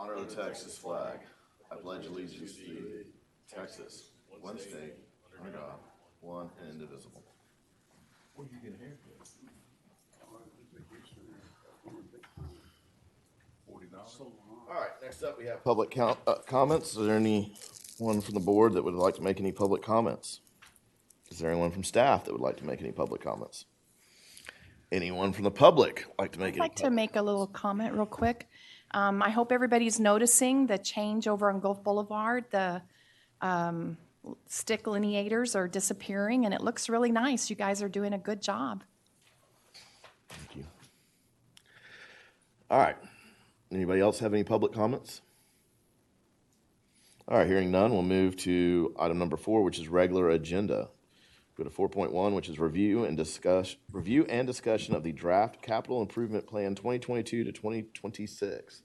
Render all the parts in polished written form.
honor the Texas flag. I pledge allegiance to thee, Texas, one state, under God, one and indivisible. What are you getting here? All right, next up we have public comments. Is there anyone from the board that would like to make any public comments? Is there anyone from staff that would like to make any public comments? Anyone from the public like to make any? I'd like to make a little comment real quick. I hope everybody's noticing the change over on Gulf Boulevard. The stick lineators are disappearing, and it looks really nice. You guys are doing a good job. Thank you. All right. Anybody else have any public comments? All right, hearing none, we'll move to item number 4, which is regular agenda. Go to 4.1, which is review and discussion of the draft capital improvement plan 2022 to 2026.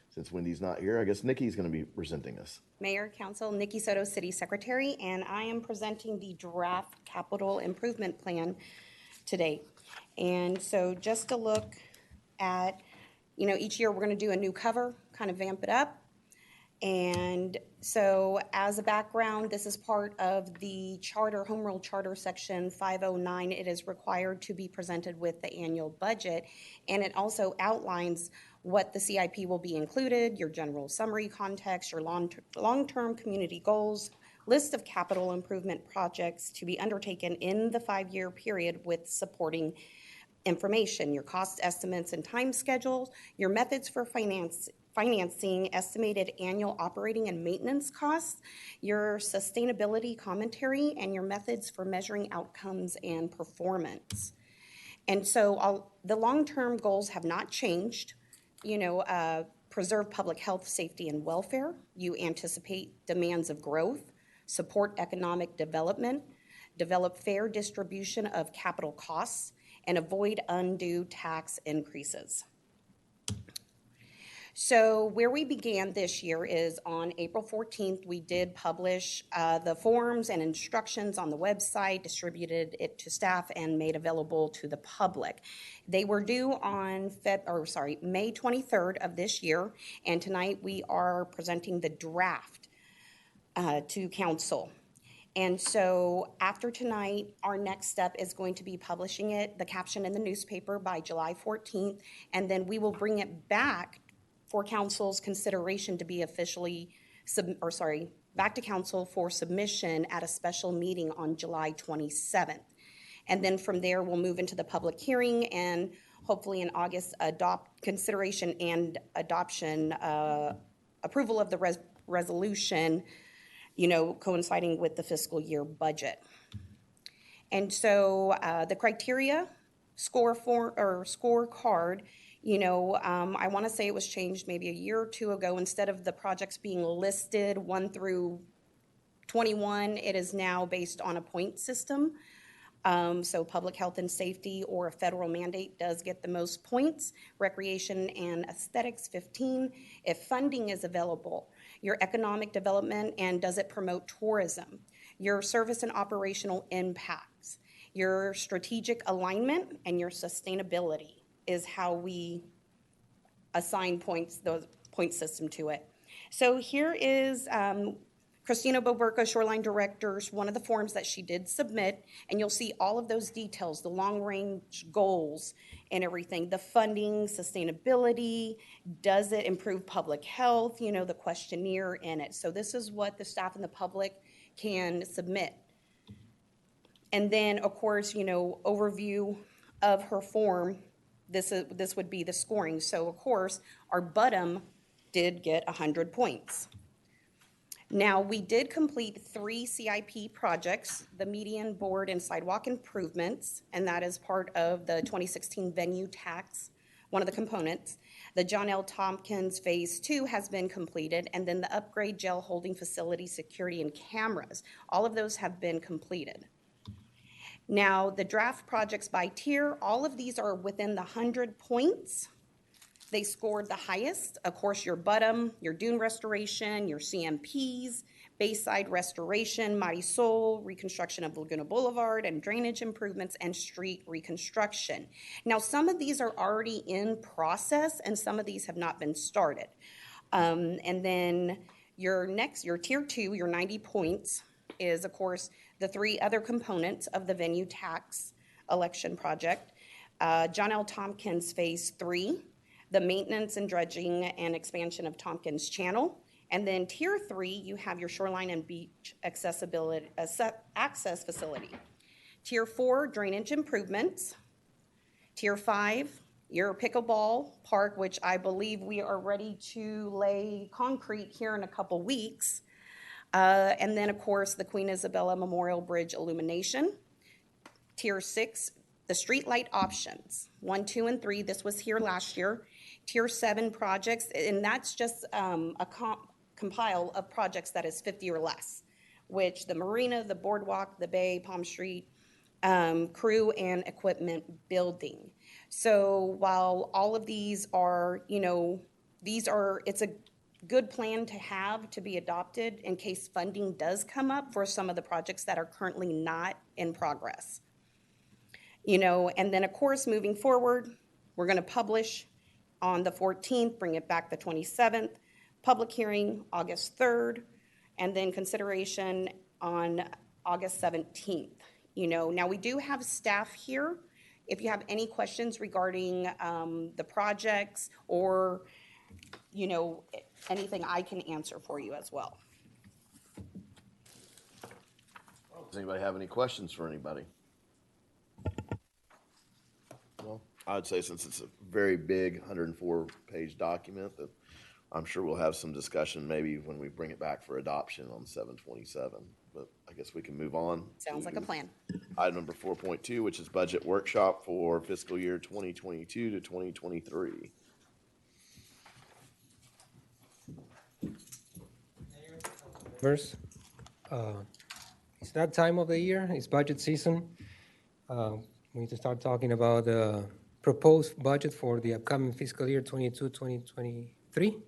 Since Wendy's not here, I guess Nikki's going to be presenting us. Mayor, Council, Nikki Soto, City Secretary, and I am presenting the draft capital improvement plan today. And so just to look at, each year we're going to do a new cover, kind of vamp it up. And so as a background, this is part of the charter, Home Rule Charter Section 509. It is required to be presented with the annual budget. And it also outlines what the CIP will be included, your general summary context, your long-term community goals, list of capital improvement projects to be undertaken in the 5-year period with supporting information, your cost estimates and time schedules, your methods for financing, estimated annual operating and maintenance costs, your sustainability commentary, and your methods for measuring outcomes and performance. And so the long-term goals have not changed. Preserve public health, safety, and welfare. You anticipate demands of growth, support economic development, develop fair distribution of capital costs, and avoid undue tax increases. So where we began this year is on April 14th, we did publish the forms and instructions on the website, distributed it to staff, and made available to the public. They were due on May 23rd of this year, and tonight we are presenting the draft to council. And so after tonight, our next step is going to be publishing the caption in the newspaper by July 14th, and then we will bring it back for council's consideration to be officially, back to council for submission at a special meeting on July 27th. And then from there, we'll move into the public hearing and hopefully in August, consideration and adoption, approval of the resolution, coinciding with the fiscal year budget. And so the criteria, scorecard, I want to say it was changed maybe a year or two ago. Instead of the projects being listed 1 through 21, it is now based on a point system. So public health and safety or a federal mandate does get the most points. Recreation and aesthetics, 15. If funding is available, your economic development and does it promote tourism, your service and operational impacts, your strategic alignment, and your sustainability is how we assign points, the point system to it. So here is Christina Boberka, Shoreline Director's, one of the forms that she did submit, and you'll see all of those details, the long-range goals and everything, the funding, sustainability, does it improve public health, the questionnaire in it. So this is what the staff and the public can submit. And then, of course, overview of her form, this would be the scoring. So, of course, our bottom did get 100 points. Now, we did complete 3 CIP projects, the median board and sidewalk improvements, and that is part of the 2016 venue tax, one of the components. The John L. Tompkins Phase 2 has been completed, and then the upgrade jail holding facility security and cameras. All of those have been completed. Now, the draft projects by tier, all of these are within the 100 points. They scored the highest. Of course, your bottom, your dune restoration, your CMPs, Bayside restoration, Marisol, reconstruction of Laguna Boulevard, and drainage improvements, and street reconstruction. Now, some of these are already in process, and some of these have not been started. And then your tier 2, your 90 points is, of course, the 3 other components of the venue tax election project. John L. Tompkins Phase 3, the maintenance and dredging and expansion of Tompkins Channel. And then tier 3, you have your shoreline and beach access facility. Tier 4, drainage improvements. Tier 5, your pickleball park, which I believe we are ready to lay concrete here in a couple weeks. And then, of course, the Queen Isabella Memorial Bridge illumination. Tier 6, the street light options, 1, 2, and 3. This was here last year. Tier 7 projects, and that's just a compile of projects that is 50 or less, which the marina, the boardwalk, the bay, Palm Street, crew and equipment building. So while all of these are, it's a good plan to have to be adopted in case funding does come up for some of the projects that are currently not in progress. And then of course, moving forward, we're going to publish on the 14th, bring it back the 27th, public hearing August 3rd, and then consideration on August 17th. Now we do have staff here. If you have any questions regarding the projects or, anything, I can answer for you as well. Does anybody have any questions for anybody? Well, I would say since it's a very big 104-page document, that I'm sure we'll have some discussion maybe when we bring it back for adoption on 7/27. But I guess we can move on. Sounds like a plan. Item number 4.2, which is budget workshop for fiscal year 2022 to 2023. First, it's that time of the year. It's budget season. We need to start talking about the proposed budget for the upcoming fiscal year 22-2023.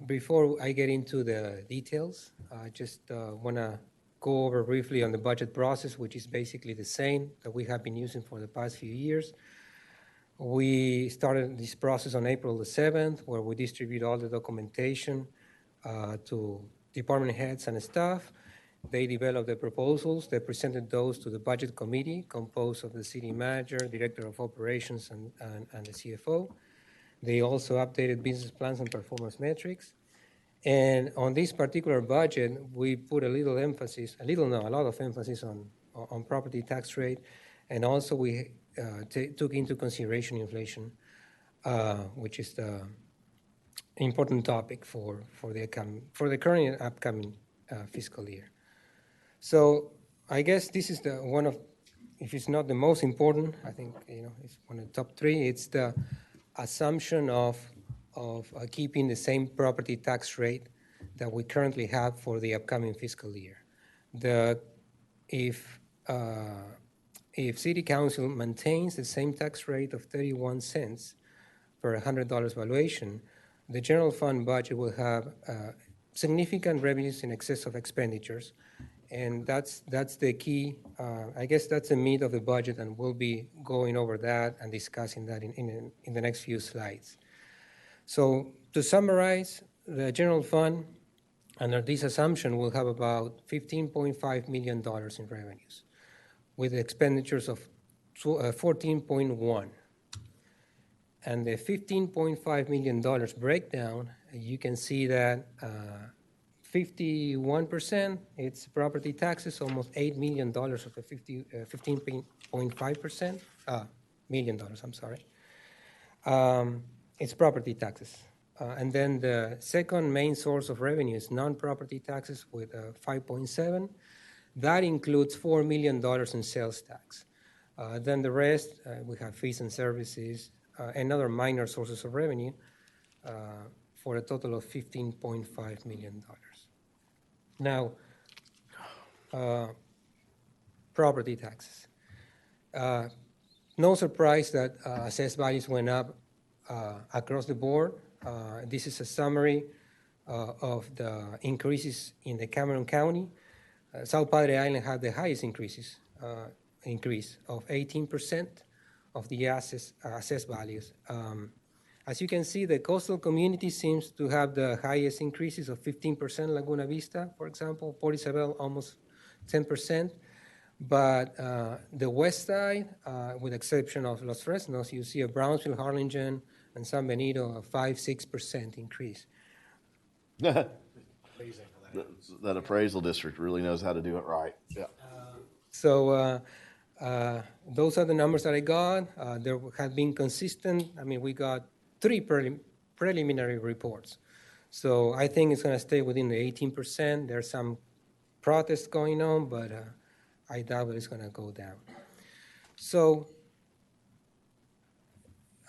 Before I get into the details, I just want to go over briefly on the budget process, which is basically the same that we have been using for the past few years. We started this process on April the 7th, where we distribute all the documentation to department heads and staff. They developed the proposals. They presented those to the budget committee, composed of the city manager, director of operations, and the CFO. They also updated business plans and performance metrics. And on this particular budget, we put a lot of emphasis on property tax rate. And also we took into consideration inflation, which is the important topic for the current and upcoming fiscal year. So I guess this is the one of, if it's not the most important, I think it's one of the top 3. It's the assumption of keeping the same property tax rate that we currently have for the upcoming fiscal year. If City Council maintains the same tax rate of 31 cents per $100 valuation, the general fund budget will have significant revenues in excess of expenditures, and that's the key. I guess that's the meat of the budget, and we'll be going over that and discussing that in the next few slides. So to summarize, the general fund, under this assumption, will have about $15.5 million in revenues, with expenditures of 14.1. And the $15.5 million breakdown, you can see that 51%, it's property taxes, almost $8 million of the 15.5%, million dollars, I'm sorry. It's property taxes. And then the second main source of revenue is non-property taxes with 5.7. That includes $4 million in sales tax. Then the rest, we have fees and services and other minor sources of revenue for a total of $15.5 million. Now, property taxes. No surprise that assessed values went up across the board. This is a summary of the increases in the Cameron County. South Padre Island had the highest increase of 18% of the assessed values. As you can see, the coastal community seems to have the highest increases of 15%, Laguna Vista, for example, Port Isabel almost 10%. But the west side, with exception of Los Fresnos, you see a Brownsville, Harlingen, and San Benito, a 5-6% increase. That appraisal district really knows how to do it right. Yeah. So those are the numbers that I got. There have been consistent. I mean, we got 3 preliminary reports. So I think it's going to stay within the 18%. There's some protests going on, but I doubt it's going to go down. So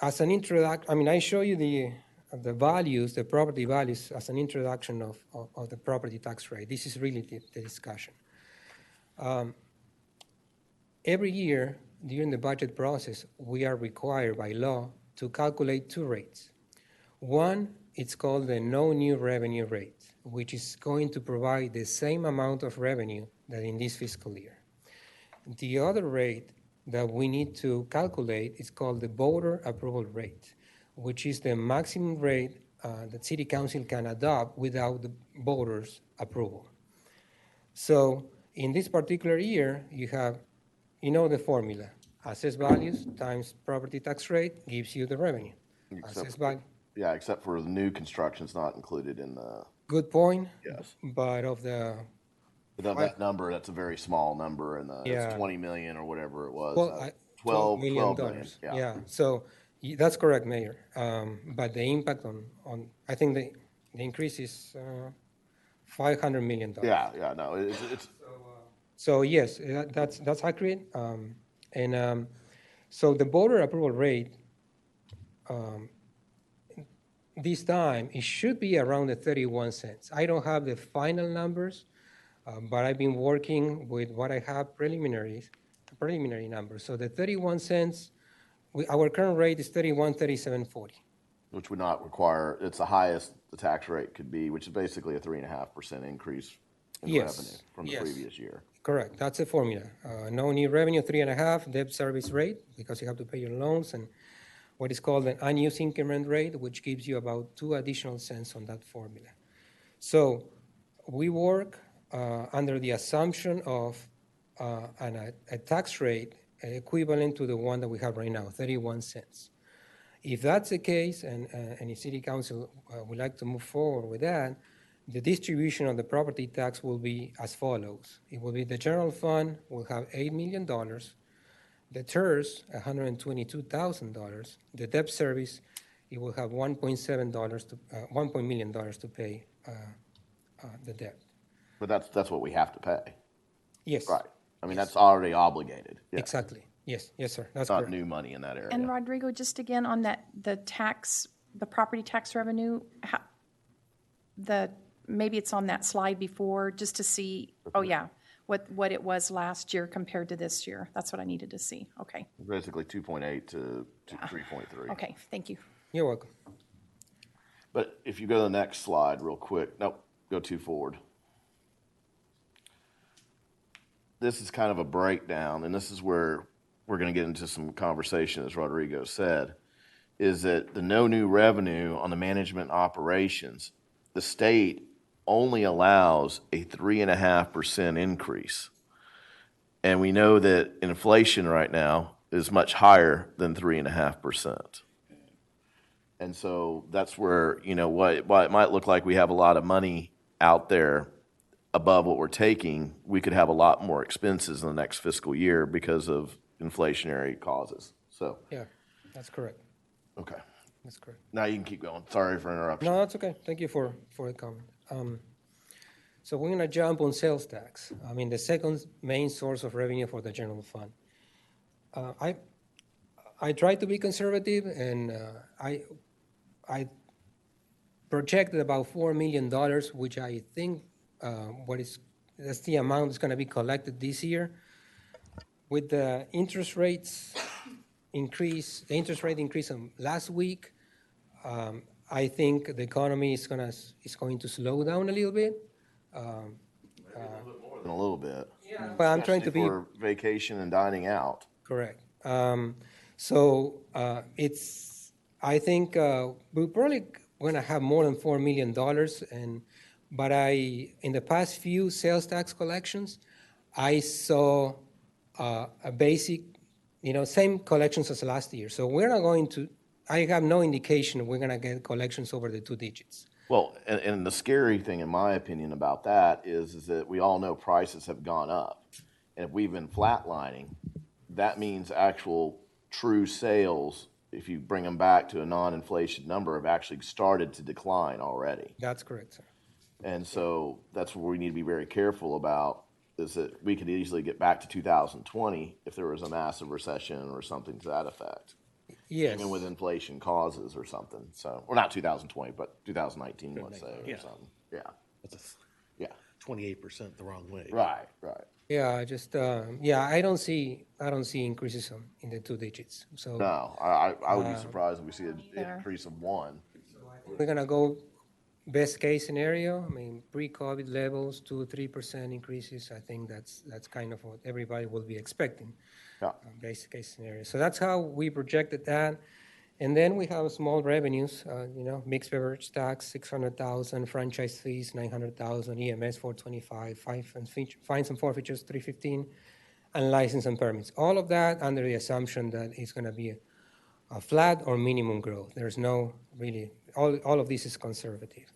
as an introduction, I mean, I show you the values, the property values, as an introduction of the property tax rate. This is really the discussion. Every year during the budget process, we are required by law to calculate 2 rates. One, it's called the no new revenue rate, which is going to provide the same amount of revenue that in this fiscal year. The other rate that we need to calculate is called the voter approval rate, which is the maximum rate that City Council can adopt without the voters' approval. So in this particular year, you have, the formula. Assessed values times property tax rate gives you the revenue. Assessed value. Yeah, except for the new construction's not included in the, Good point. yes. But of the, But that number, that's a very small number, and Yeah. it's 20 million or whatever it was. well, $12 $12 million. million. Yeah. So that's correct, Mayor. But the impact on I think the increase is $500 million. Yeah, no, it's So yes, that's accurate. So the voter approval rate, this time, it should be around the 31 cents. I don't have the final numbers, but I've been working with what I have preliminary numbers. So the 31 cents, our current rate is 37.40. which would not require, it's the highest the tax rate could be, which is basically a 3.5% increase in Yes, revenue from the yes. previous year. Correct, that's the formula. No new revenue, 3.5, debt service rate, because you have to pay your loans, and what is called an unused increment rate, which gives you about 2 additional cents on that formula. So we work under the assumption of a tax rate equivalent to the one that we have right now, 31 cents. If that's the case, and if City Council would like to move forward with that, the distribution of the property tax will be as follows. It will be the general fund will have $8 million, the TERS, $122,000, the debt service, it will have $1 million to pay the debt. But that's what we have to pay. Yes. Right. I mean, that's already obligated. Yeah. Exactly. Yes, sir, that's It's not correct. new money in that area. And Rodrigo, just again on that, the property tax revenue, maybe it's on that slide before, just to see, oh yeah, what it was last year compared to this year. That's what I needed to see. Okay, Basically 2.8 to 3.3. okay, thank you. You're welcome. But if you go to the next slide real quick, nope, go 2 forward. This is kind of a breakdown, and this is where we're going to get into some conversation, as Rodrigo said, is that the no new revenue on the management operations, the state only allows a 3.5% increase. And we know that inflation right now is much higher than 3.5%. And so that's where, while it might look like we have a lot of money out there above what we're taking, we could have a lot more expenses in the next fiscal year because of inflationary causes. So, Yeah, that's correct. okay. That's correct. Now you can keep going. Sorry for interruption. No, that's okay. Thank you for the comment. So we're going to jump on sales tax. I mean, the second main source of revenue for the general fund. I try to be conservative, and I projected about $4 million, which I think that's the amount that's going to be collected this year. With the interest rates increase, the interest rate increase last week, I think the economy is going to slow down a little bit. More than a little bit. But I'm trying to be For vacation and dining out. correct. I think we're probably going to have more than $4 million, but in the past few sales tax collections, I saw a basic, same collections as last year. So we're not going to. I have no indication we're going to get collections over the 2 digits. Well, and the scary thing, in my opinion, about that is that we all know prices have gone up. And if we've been flatlining, that means actual true sales, if you bring them back to a non-inflation number, have actually started to decline already. That's correct, sir. And so that's what we need to be very careful about, is that we could easily get back to 2020 if there was a massive recession or something to that effect. Yes. Even with inflation causes or something. So, or not 2020, but 2019, let's say, or Yeah. something. Yeah. That's Yeah. 28% the wrong way. Right. Right. Yeah, I don't see increases in the 2 digits. So No, I would be surprised if we see an There. increase of 1. we're gonna go best case scenario. I mean, pre-COVID levels, 2-3% increases. I think that's kind of what everybody will be expecting. Yeah. Basic case scenario. So that's how we projected that. And then we have small revenues, mixed beverage tax, 600,000, franchise fees, 900,000, EMS, 425, fines and forfeitures, 315, and license and permits. All of that under the assumption that it's going to be a flat or minimum growth. There's no really, all of this is conservative.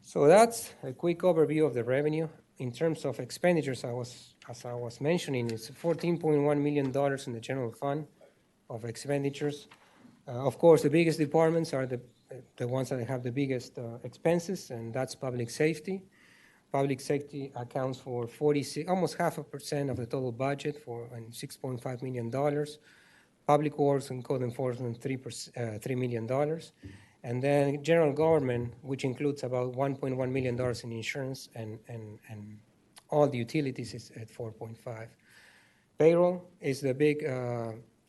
So that's a quick overview of the revenue. In terms of expenditures, as I was mentioning, it's $14.1 million in the general fund of expenditures. Of course, the biggest departments are the ones that have the biggest expenses, and that's public safety. Public safety accounts for 46, almost 0.5% of the total budget and $6.5 million. Public works and code enforcement, $3 million. And then general government, which includes about $1.1 million in insurance and all the utilities, is at 4.5. Payroll is the big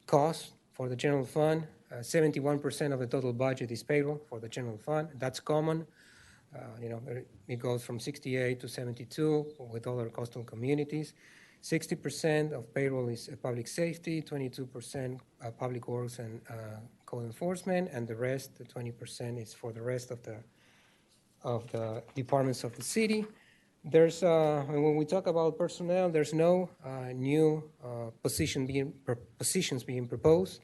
cost for the general fund. 71% of the total budget is payroll for the general fund. That's common. It goes from 68 to 72 with other coastal communities. 60% of payroll is public safety, 22% public works and code enforcement, and the rest, the 20%, is for the rest of the departments of the city. There's when we talk about personnel, there's no new positions being proposed.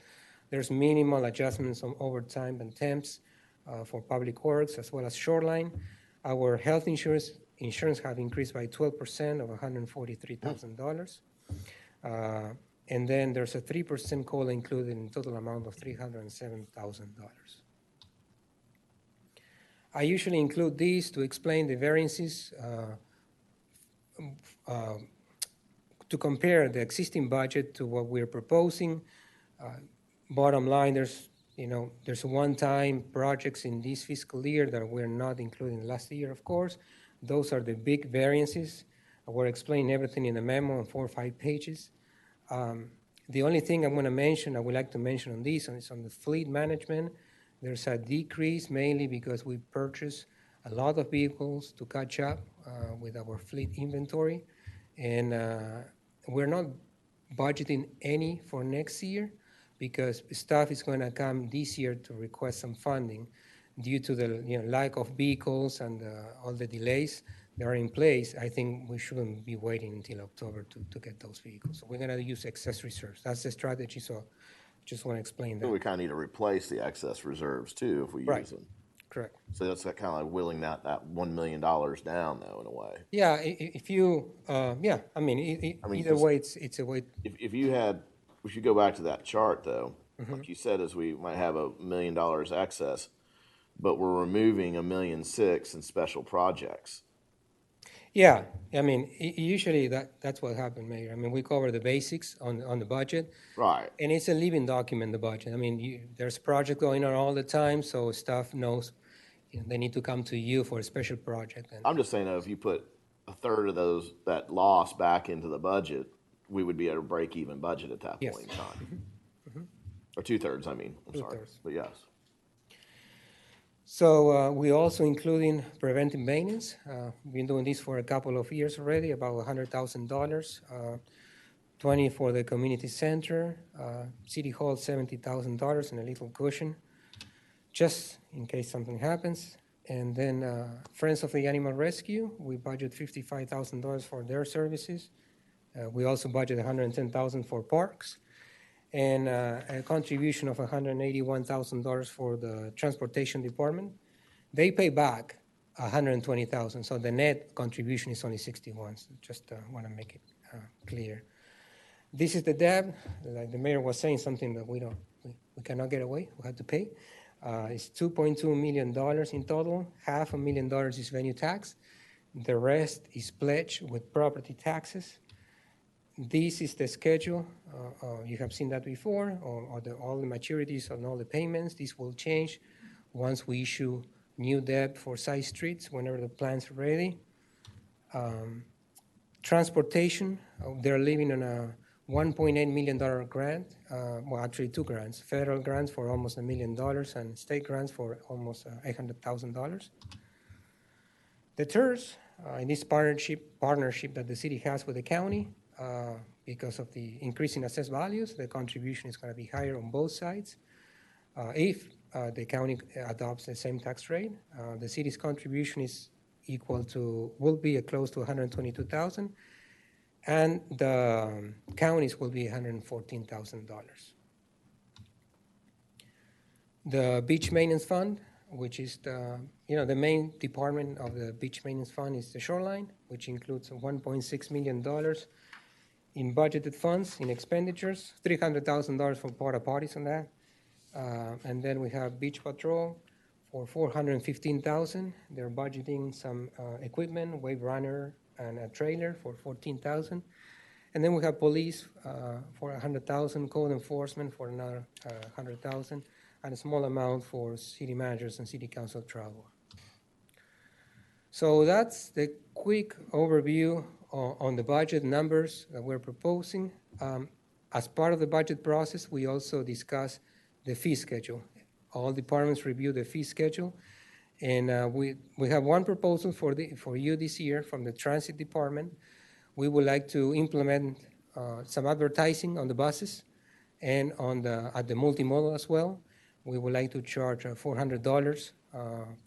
There's minimal adjustments on overtime and temps for public works as well as shoreline. Our health insurance have increased by 12% of $143,000. And then there's a 3% COLA included in total amount of $307,000. I usually include these to explain the variances to compare the existing budget to what we're proposing. Bottom line, there's one-time projects in this fiscal year that we're not including last year, of course. Those are the big variances. We're explaining everything in the memo on 4 or 5 pages. The only thing I would like to mention on this is on the fleet management. There's a decrease mainly because we purchased a lot of vehicles to catch up with our fleet inventory. And we're not budgeting any for next year, because staff is going to come this year to request some funding due to the lack of vehicles and all the delays that are in place. I think we shouldn't be waiting until October to get those vehicles. So we're going to use excess reserves. That's the strategy. So just want to explain that. So we kind of need to replace the excess reserves too if we use them. Correct. So that's kind of like willing that $1 million down, though, in a way. Yeah, if you, either way, it's a way. If you go back to that chart, though, like you said, is we might have $1 million excess, but we're removing $1.6 million in special projects. Yeah, usually that's what happened, Mayor. We cover the basics on the budget. Right. And it's a living document, the budget. There's project going on all the time, so staff knows they need to come to you for a special project. I'm just saying, though, if you put a third of that loss back into the budget, we would be at a break-even budget at that point in time. Or 2/3, I'm sorry. Two-thirds. But yes. So we also including preventive maintenance. We've been doing this for a couple of years already, about $100,000. 20 for the community center. City Hall, $70,000 and a little cushion. just in case something happens. And then Friends of the Animal Rescue, we budget $55,000 for their services. We also budget $110,000 for parks, and a contribution of $181,000 for the transportation department. They pay back $120,000, so the net contribution is only $61,000. So just want to make it clear. This is the debt. Like the mayor was saying, something that we cannot get away. We have to pay. It's $2.2 million in total. $500,000 is venue tax. The rest is pledged with property taxes. This is the schedule. You have seen that before, or all the maturities and all the payments. This will change once we issue new debt for side streets whenever the plan's are ready. Transportation, they're living on a $1.8 million grant. Well, actually two grants, federal grants for almost $1 million and state grants for almost $800,000. The TERS, in this partnership that the city has with the county, because of the increase in assessed values, the contribution is going to be higher on both sides. If the county adopts the same tax rate, the city's contribution will be close to $122,000, and the counties will be $114,000. The beach maintenance fund, which is the main department of the beach maintenance fund, is the shoreline, which includes $1.6 million in budgeted funds in expenditures, $300,000 for porta potties on that. And then we have Beach Patrol for $415,000. They're budgeting some equipment, wave runner, and a trailer for $14,000. And then we have police for $100,000, code enforcement for another $100,000, and a small amount for city managers and city council travel. So that's the quick overview on the budget numbers that we're proposing. As part of the budget process, we also discuss the fee schedule. All departments review the fee schedule, and we have one proposal for you this year from the transit department. We would like to implement some advertising on the buses and at the multimodal as well. We would like to charge $400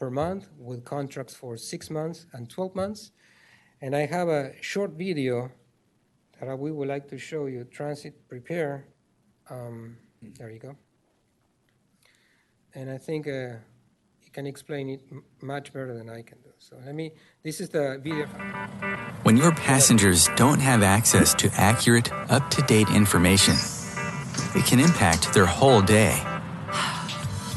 per month with contracts for 6 months and 12 months. And I have a short video that we would like to show you. Transit Prepare. There you go. And I think you can explain it much better than I can do. So this is the video. When your passengers don't have access to accurate, up-to-date information, it can impact their whole day.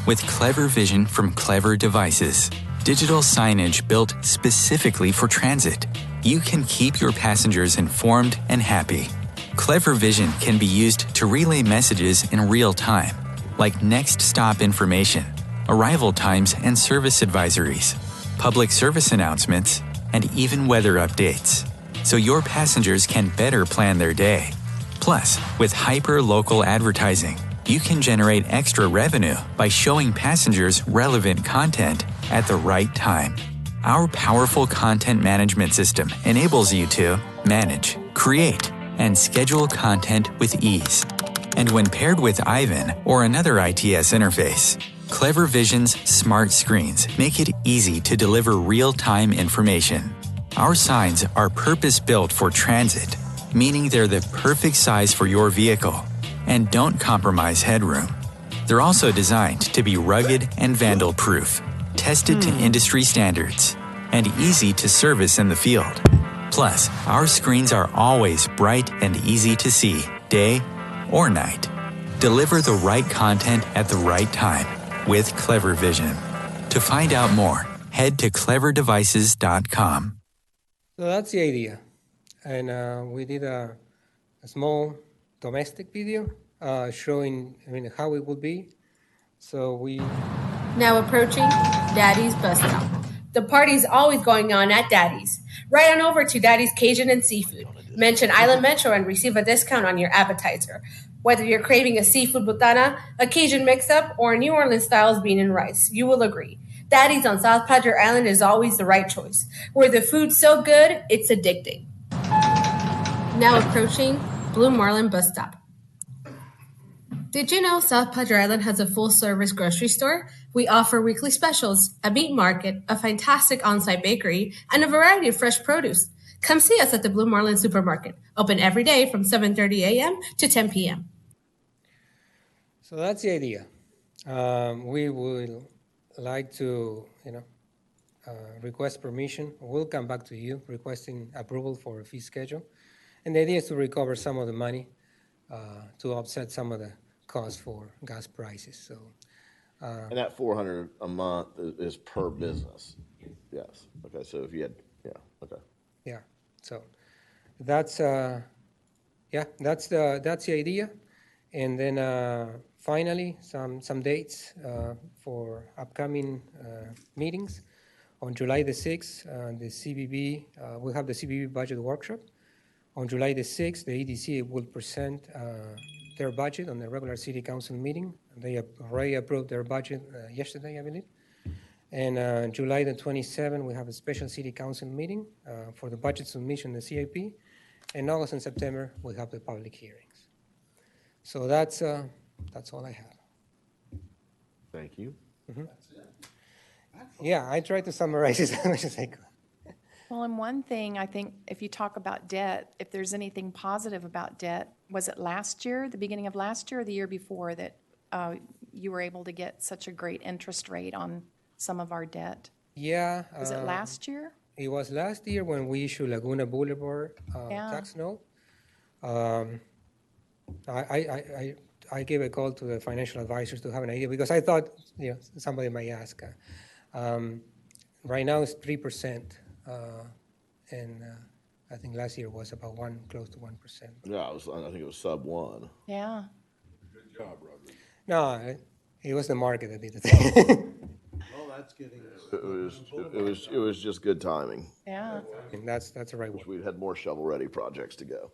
With Clever Vision from Clever Devices, digital signage built specifically for transit, you can keep your passengers informed and happy. Clever Vision can be used to relay messages in real time, like next stop information, arrival times and service advisories, public service announcements, and even weather updates, so your passengers can better plan their day. Plus, with hyper-local advertising, you can generate extra revenue by showing passengers relevant content at the right time. Our powerful content management system enables you to manage, create, and schedule content with ease. And when paired with Ivan or another ITS interface, Clever Vision's smart screens make it easy to deliver real-time information. Our signs are purpose-built for transit, meaning they're the perfect size for your vehicle and don't compromise headroom. They're also designed to be rugged and vandal-proof, tested to industry standards, and easy to service in the field. Plus, our screens are always bright and easy to see, day or night. Deliver the right content at the right time with Clever Vision. To find out more, head to cleverdevices.com. So that's the idea. And we did a small domestic video showing how it would be. So we... Now approaching Daddy's Bus Stop. The party's always going on at Daddy's. Right on over to Daddy's Cajun and Seafood. Mention Island Metro and receive a discount on your appetizer. Whether you're craving a seafood botana, a Cajun mix-up, or a New Orleans-style bean and rice, you will agree. Daddy's on South Padre Island is always the right choice, where the food's so good, it's addicting. Now approaching Blue Marlin Bus Stop. Did you know South Padre Island has a full service grocery store? We offer weekly specials, a meat market, a fantastic on site bakery, and a variety of fresh produce. Come see us at the Blue Marlin Supermarket, open every day from 7:30 a.m. to 10 p.m. So that's the idea. We will like to, request permission. We'll come back to you requesting approval for a fee schedule. And the idea is to recover some of the money to offset some of the costs for gas prices. So And that 400 a month is per business? Yes. Okay, so if you had, yeah, okay. yeah, so that's that's the idea. And then finally, some dates for upcoming meetings. On July the 6th, the CBB, we'll have the CBB budget workshop. On July the 6th, the EDC will present their budget on the regular city council meeting. They have already approved their budget yesterday, I believe. And July the 27th, we have a special city council meeting for the budget submission, the CIP. And August and September, we have the public hearings. So that's all I have. Thank you. Yeah, I tried to summarize it as much as I could. Well, and one thing, I think, if you talk about debt, if there's anything positive about debt, was it last year, the beginning of last year, or the year before, that you were able to get such a great interest rate on some of our debt? Yeah. Was it last year? It was last year when we issued Laguna Boulevard Yeah. tax note. I gave a call to the financial advisors to have an idea because I thought somebody might ask. Right now it's 3%, and I think last year was about close to 1%. Yeah, I think it was sub 1. Yeah. No, it was the market that did the thing. Well, that's getting. It was just good timing. Yeah. And that's the right Wish one. we'd had more shovel-ready projects to go.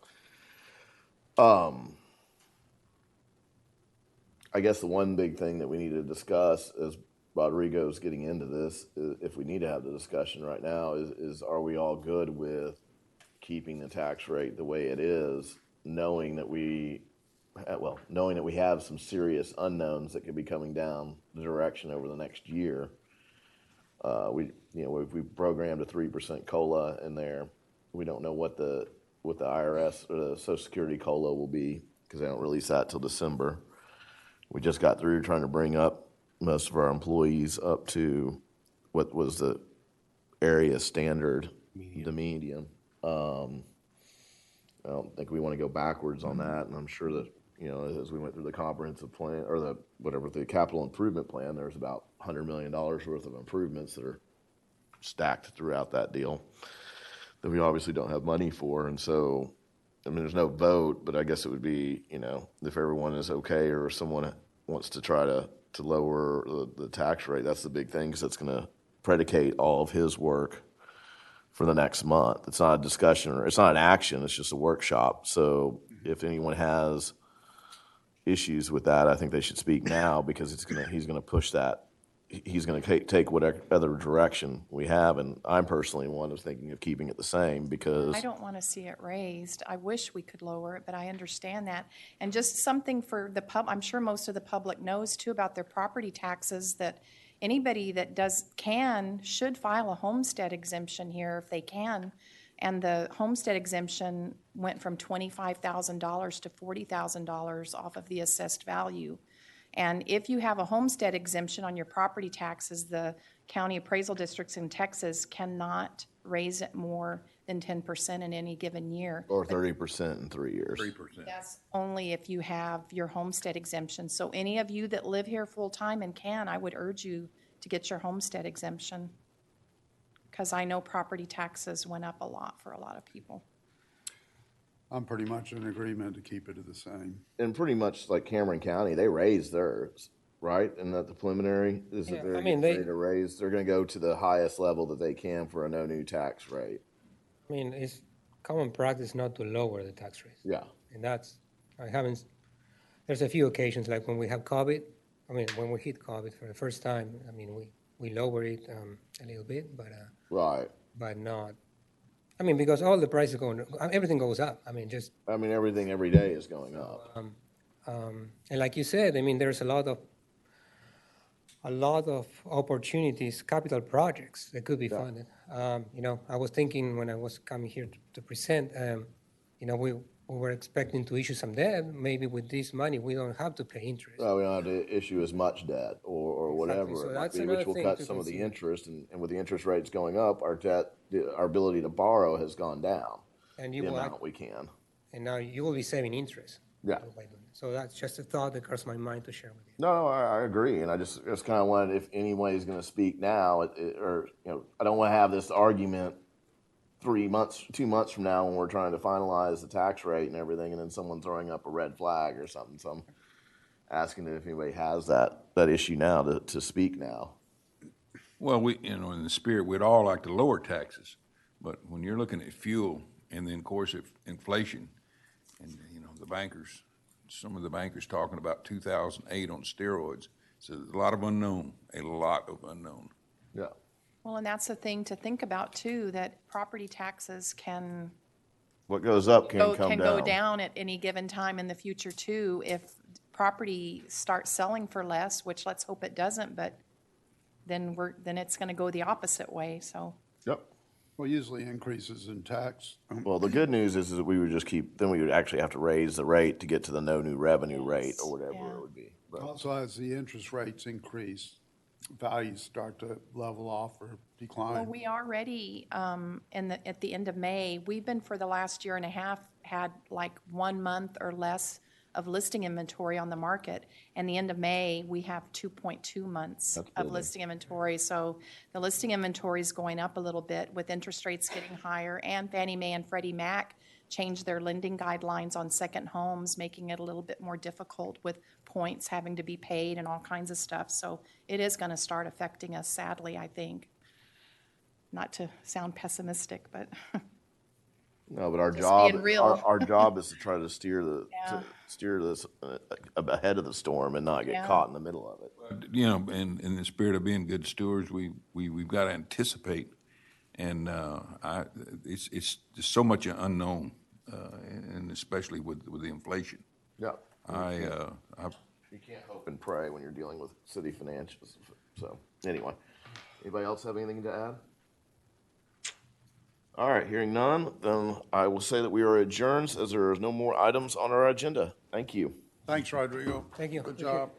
I guess the one big thing that we need to discuss as Rodrigo's getting into this, if we need to have the discussion right now, is are we all good with keeping the tax rate the way it is, knowing that we have some serious unknowns that could be coming down the direction over the next year. We programmed a 3% COLA in there. We don't know what the IRS or the Social Security COLA will be because they don't release that till December. We just got through trying to bring up most of our employees up to what was the area standard, the median. I don't think we want to go backwards on that, and I'm sure that as we went through the comprehensive plan or the capital improvement plan, there's about $100 million worth of improvements that are stacked throughout that deal that we obviously don't have money for, and so. I mean, there's no vote, but I guess it would be, if everyone is okay or someone wants to try to lower the tax rate, that's the big thing because that's going to predicate all of his work for the next month. It's not a discussion or it's not an action, it's just a workshop. So if anyone has issues with that, I think they should speak now because he's going to push that. He's going to take whatever other direction we have, and I'm personally one who's thinking of keeping it the same because I don't want to see it raised. I wish we could lower it, but I understand that. And just something for the I'm sure most of the public knows too about their property taxes, that anybody that should file a homestead exemption here if they can. And the homestead exemption went from $25,000 to $40,000 off of the assessed value. And if you have a homestead exemption on your property taxes, the county appraisal districts in Texas cannot raise it more than 10% in any given year. or 30% in 3 years. 3%. That's only if you have your homestead exemption. So any of you that live here full-time and I would urge you to get your homestead exemption, because I know property taxes went up a lot for a lot of people. I'm pretty much in agreement to keep it the same. And pretty much like Cameron County, they raised theirs, right? And that the preliminary is that they're getting ready to raise. They're going to go to the highest level that they can for a no new tax rate. I mean, it's common practice not to lower the tax rate. Yeah. And there's a few occasions like when we have COVID. I mean, when we hit COVID for the first time, I mean, we lower it a little bit, but Right. but not. I mean, because all the prices everything goes up. I mean, everything every day is going up. And like you said, I mean, there's a lot of opportunities, capital projects that could be funded. You know, I was thinking when I was coming here to present, you know, we were expecting to issue some debt. Maybe with this money, we don't have to pay interest. Well, we don't have to issue as much debt or whatever So it might that's be, another which will thing cut to some of the consider. interest. And with the interest rates going up, our debt, our ability to borrow has gone down. And The you will, amount we can. and now you will be saving interest. Yeah. By doing it. So that's just a thought that crossed my mind to share with you. No, I agree, and I just kind of wanted, if anybody's going to speak now, or you know, I don't want to have this argument 2 months from now when we're trying to finalize the tax rate and everything, and then someone throwing up a red flag or something. So I'm asking if anybody has that issue now to speak now. Well, in the spirit, we'd all like to lower taxes, but when you're looking at fuel and then, of course, if inflation, and, some of the bankers talking about 2008 on steroids, so there's a lot of unknown. Yeah. Well, and that's the thing to think about too, that property taxes can What goes up can come go down at any given time in the future too. If property starts selling for less, which let's hope it doesn't, but then it's going to go the opposite way. So. Yep. Well, usually increases in tax. Well, the good news is that we would just then we would actually have to raise the rate to get to the no new revenue rate or whatever Yeah. it would be. But, Also, as the interest rates increase, values start to level off or Well, decline. we already, at the end of May, we've been for the last year and a half, had like 1 month or less of listing inventory on the market. And the end of May, we have 2.2 months of listing inventory. So the listing inventory is going up a little bit with interest rates getting higher, and Fannie Mae and Freddie Mac changed their lending guidelines on second homes, making it a little bit more difficult with points having to be paid and all kinds of stuff. So it is going to start affecting us sadly, I think. Not to sound pessimistic, but no, but our Just job, being real. our job is to try to steer Yeah. steer this ahead of the storm and not get Yeah. caught in the middle of it. You know, in the spirit of being good stewards, we've got to anticipate, and it's just so much unknown, and especially with the inflation. Yeah. You can't hope and pray when you're dealing with city financials. So anyway, anybody else have anything to add? All right, hearing none, then I will say that we are adjourned as there are no more items on our agenda. Thank you. Thanks, Rodrigo. Thank you. Good job.